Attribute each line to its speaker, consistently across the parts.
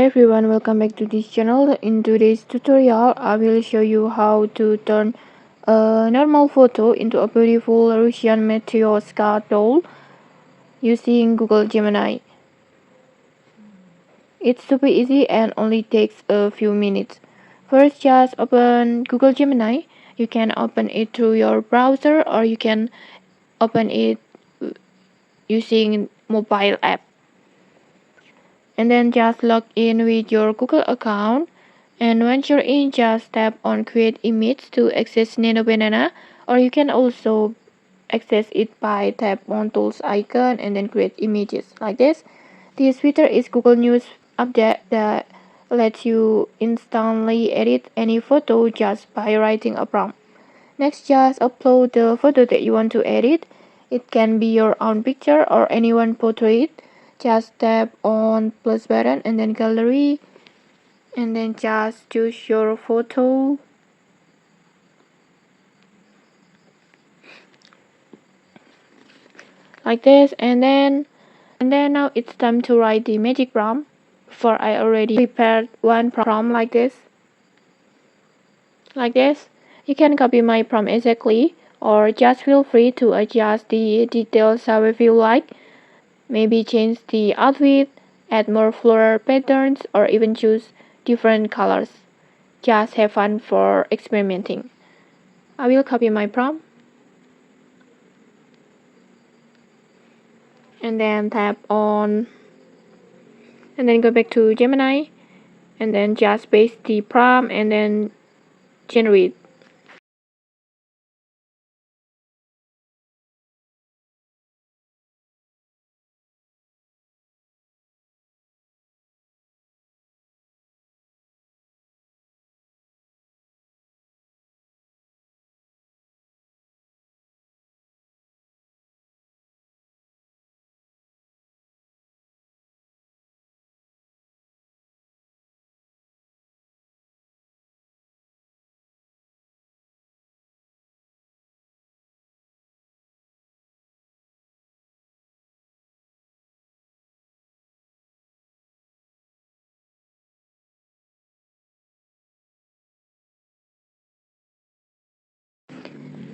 Speaker 1: everyone, welcome back to this channel. In today's tutorial, I will show you how to turn a normal photo into a beautiful Russian Matryoshka doll using Google Gemini. It's super easy and only takes a few minutes. First, just open Google Gemini. You can open it through your browser or you can open it using mobile app. And then just log in with your Google account. And once you're in, just tap on create image to access Nano Banana, or you can also access it by tap on tools icon and then create images like this. This feature is Google News update that lets you instantly edit any photo just by writing a prompt. Next, just upload the photo that you want to edit. It can be your own picture or anyone's portrait. Just tap on plus button and then gallery, and then just choose your photo. Like this, and then now it's time to write the magic prompt. For I already prepared one prompt like this. You can copy my prompt exactly, or just feel free to adjust the details however you like. Maybe change the outfit, add more floral patterns, or even choose different colors. Just have fun for experimenting. I will copy my prompt and then tap on and then go back to Gemini and then just paste the prompt and then generate.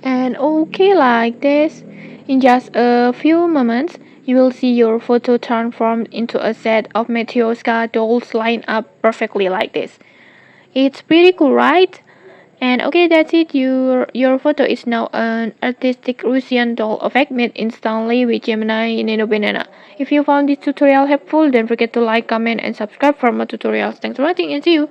Speaker 1: And okay, like this, in just a few moments, you will see your photo transformed into a set of Matryoshka dolls lined up perfectly like this. It's pretty cool, right? And okay, that's it. Your photo is now an artistic Russian doll effect made instantly with Gemini Nano Banana. If you found this tutorial helpful, don't forget to like, comment, and subscribe for more tutorials. Thanks for watching and see you.